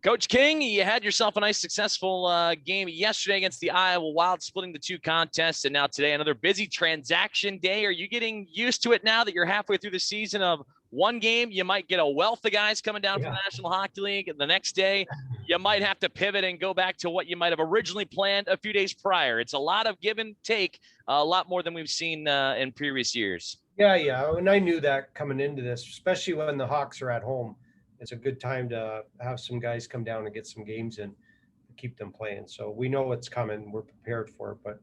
Coach King, you had yourself a nice, successful game yesterday against the Iowa Wild, splitting the two contests, and now today another busy transaction day. Are you getting used to it now that you're halfway through the season of one game? You might get a wealth of guys coming down from the National Hockey League, and the next day you might have to pivot and go back to what you might have originally planned a few days prior. It's a lot of give and take, a lot more than we've seen in previous years. Yeah, and I knew that coming into this, especially when the Hawks are at home. It's a good time to have some guys come down and get some games in to keep them playing. So we know what's coming. We're prepared for it. But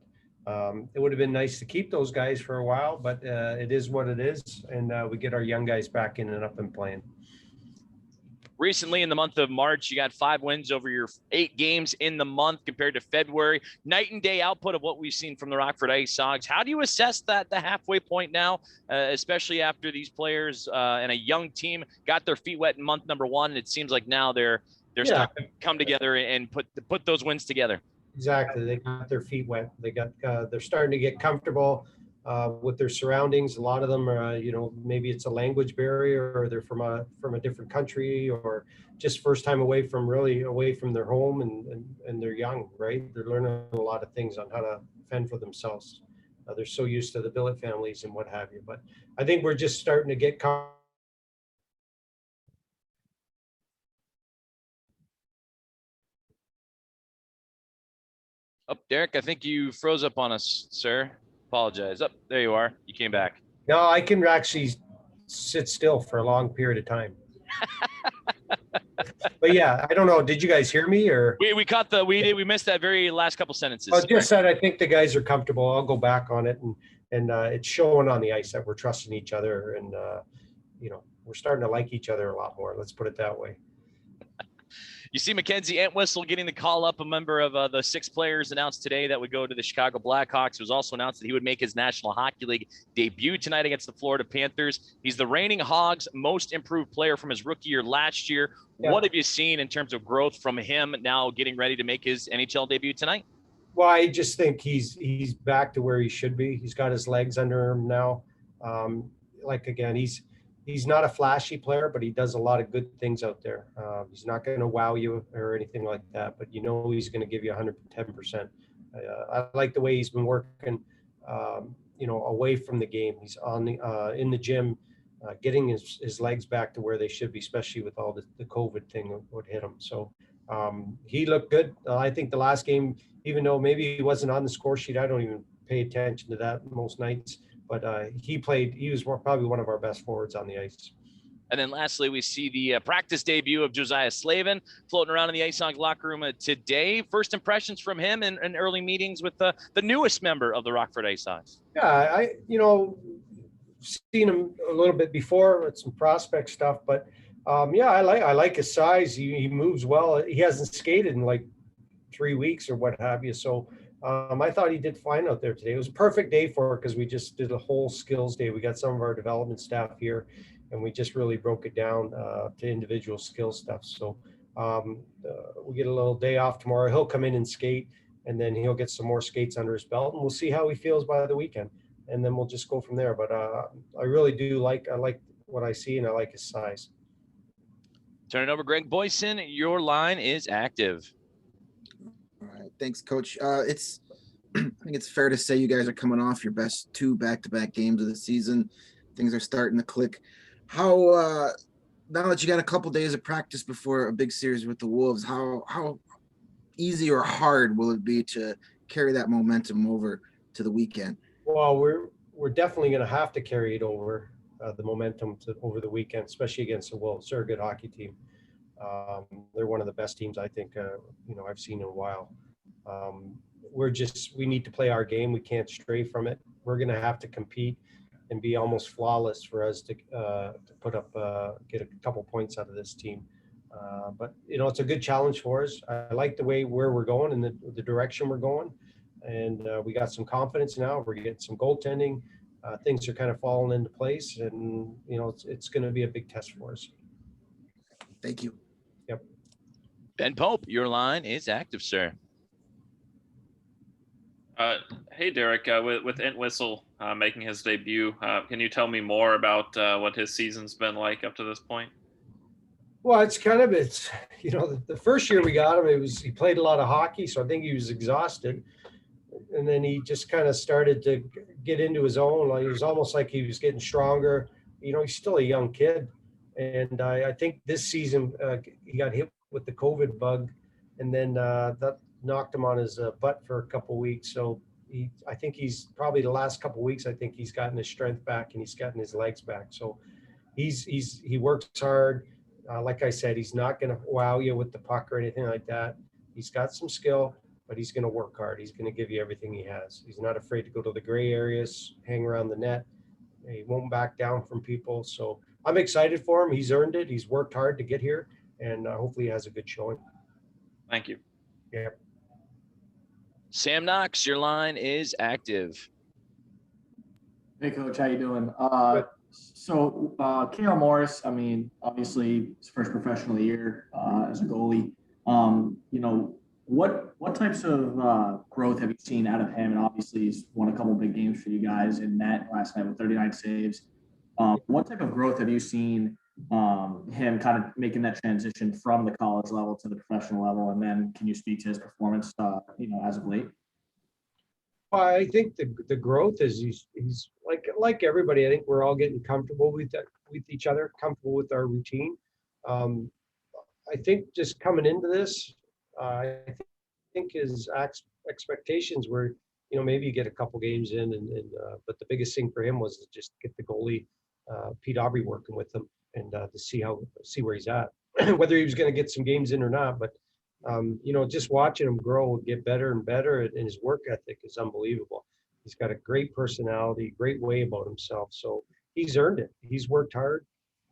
it would have been nice to keep those guys for a while, but it is what it is. And we get our young guys back in and up and playing. Recently, in the month of March, you got 5 wins over your 8 games in the month compared to February. Night and day output of what we've seen from the Rockford IceHogs. How do you assess the halfway point now, especially after these players and a young team got their feet wet in month number 1? And it seems like now they're starting to come together and put those wins together. Exactly. They got their feet wet. They're starting to get comfortable with their surroundings. A lot of them are, maybe it's a language barrier, or they're from a different country, or just first time away from their home, and they're young, right? They're learning a lot of things on how to fend for themselves. They're so used to the billet families and what have you. But I think we're just starting to get Derek, I think you froze up on us, sir. Apologize. There you are. You came back. No, I can actually sit still for a long period of time. But yeah, I don't know. Did you guys hear me, or we caught we missed that very last couple sentences. I just said I think the guys are comfortable. I'll go back on it, and it's showing on the ice that we're trusting each other, and we're starting to like each other a lot more. Let's put it that way. You see Mackenzie Entwistle getting the call up, a member of the 6 players announced today that would go to the Chicago Blackhawks. It was also announced that he would make his National Hockey League debut tonight against the Florida Panthers. He's the reigning Hogs most improved player from his rookie year last year. Yeah. What have you seen in terms of growth from him now getting ready to make his NHL debut tonight? Well, I just think he's back to where he should be. He's got his legs under him now. He's not a flashy player, but he does a lot of good things out there. He's not going to wow you or anything like that, but he's going to give you 110%. I like the way he's been working, away from the game. He's in the gym, getting his legs back to where they should be, especially with all the COVID thing would hit him. So he looked good. I think the last game, even though maybe he wasn't on the score sheet, I don't even pay attention to that most nights. But he was probably one of our best forwards on the ice. And then lastly, we see the practice debut of Josiah Slavin floating around in the IceHogs locker room today. First impressions from him and early meetings with the newest member of the Rockford IceHogs. Yeah, seen him a little bit before with some prospect stuff, but I like his size. He moves well. He hasn't skated in like 3 weeks or what have you. So I thought he did fine out there today. It was a perfect day for it because we just did a whole skills day. We got some of our development staff here, and we just really broke it down to individual skill stuff. So we get a little day off tomorrow. He'll come in and skate, and then he'll get some more skates under his belt, and we'll see how he feels by the weekend, and then we'll just go from there. But I really do like what I see, and I like his size. Turn it over, Greg Boyson. Your line is active. All right, thanks, Coach. I think it's fair to say you guys are coming off your best 2 back-to-back games of the season. Things are starting to click. How now that you got a couple days of practice before a big series with the Wolves, how easy or hard will it be to carry that momentum over to the weekend? Well, we're definitely going to have to carry it over the momentum over the weekend, especially against the Wolves. They're a good hockey team. They're one of the best teams I think I've seen in a while. We need to play our game. We can't stray from it. We're going to have to compete and be almost flawless for us to put up get a couple points out of this team. But it's a good challenge for us. I like the way where we're going and the direction we're going, and we got some confidence now. We're getting some goaltending. Things are kind of falling into place, and it's going to be a big test for us. Thank you. Yep. Ben Pope, your line is active, sir. Hey, Derek, with Entwistle making his debut, can you tell me more about what his season's been like up to this point? Well, it's the first year we got him, he played a lot of hockey, so I think he was exhausted, and then he just kind of started to get into his own. Like, it was almost like he was getting stronger. He's still a young kid, and I think this season he got hit with the COVID bug, and then that knocked him on his butt for a couple of weeks. So I think he's probably the last couple of weeks. I think he's gotten his strength back and he's gotten his legs back. So he works hard. Like I said, he's not going to wow you with the puck or anything like that. He's got some skill, but he's going to work hard. He's going to give you everything he has. He's not afraid to go to the gray areas, hang around the net. He won't back down from people. So I'm excited for him. He's earned it. He's worked hard to get here, and hopefully he has a good showing. Thank you. Yeah. Sam Knox, your line is active. Hey, Coach, how you doing? Good. Cale Morris, I mean, obviously his first professional year as a goalie. What types of growth have you seen out of him? And obviously he's won a couple big games for you guys in net last night with 39 saves. What type of growth have you seen him kind of making that transition from the college level to the professional level? And then can you speak to his performance, as of late? Well, I think the growth is he's like everybody. I think we're all getting comfortable with each other, comfortable with our routine. I think just coming into this, I think his expectations were, maybe you get a couple games in, but the biggest thing for him was to just get the goalie, Pete Aubry, working with him and to see where he's at, whether he was going to get some games in or not. But just watching him grow, get better and better, and his work ethic is unbelievable. He's got a great personality, great way about himself. So he's earned it. He's worked hard.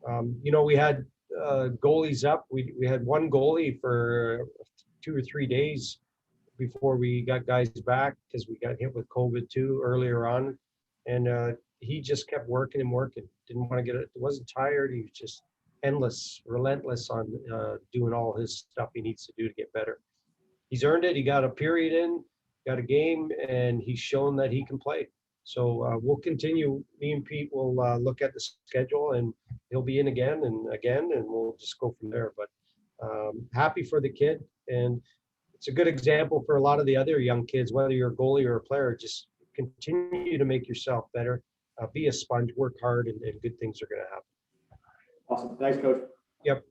We had goalies up. We had one goalie for 2 or 3 days before we got guys back because we got hit with COVID too earlier on. And he just kept working and working. Didn't want to get it. Wasn't tired. He was just relentless on doing all his stuff he needs to do to get better. He's earned it. He got a period in, got a game, and he's shown that he can play. So we'll continue. Me and Pete will look at the schedule, and he'll be in again, and we'll just go from there. But happy for the kid, and it's a good example for a lot of the other young kids, whether you're a goalie or a player. Just continue to make yourself better. Be a sponge, work hard, and good things are going to happen. Awesome. Thanks, Coach. Yep.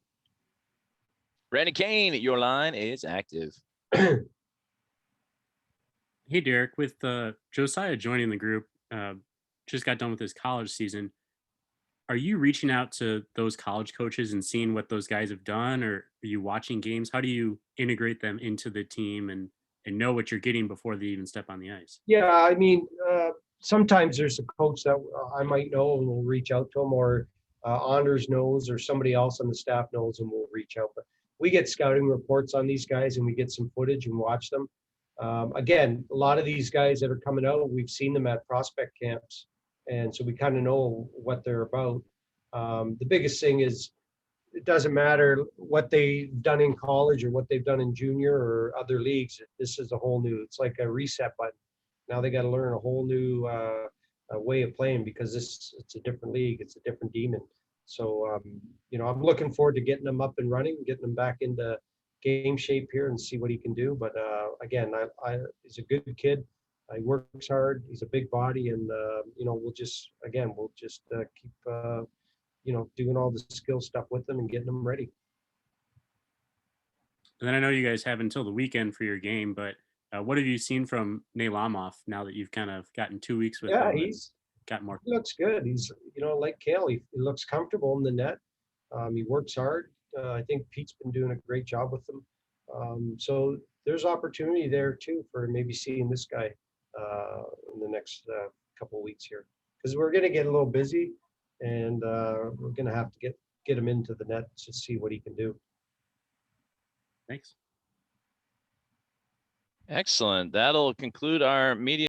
Brandon Kane, your line is active. Hey, Derek, with Josiah joining the group, just got done with his college season. Are you reaching out to those college coaches and seeing what those guys have done, or are you watching games? How do you integrate them into the team and know what you're getting before they even step on the ice? Yeah, I mean, sometimes there's a coach that I might know and we'll reach out to him, or Anders knows, or somebody else on the staff knows, and we'll reach out. But we get scouting reports on these guys, and we get some footage and watch them. Again, a lot of these guys that are coming out, we've seen them at prospect camps, and so we kind of know what they're about. The biggest thing is it doesn't matter what they've done in college or what they've done in junior or other leagues. This is a whole new, it's like a reset button. Now they got to learn a whole new way of playing because it's a different league. It's a different demon. So, I'm looking forward to getting them up and running, getting them back into game shape here and see what he can do. But again, he's a good kid. He works hard. He's a big body, and we'll just keep doing all the skill stuff with them and getting them ready. And then I know you guys have until the weekend for your game, but what have you seen from Nate Lamoff now that you've kind of gotten 2 weeks with him? He's got more. He looks good. He's like Cale. He looks comfortable in the net. He works hard. I think Pete's been doing a great job with him. So there's opportunity there too for maybe seeing this guy in the next couple of weeks here, because we're going to get a little busy, and we're going to have to get him into the net to see what he can do. Thanks. Excellent. That'll conclude our media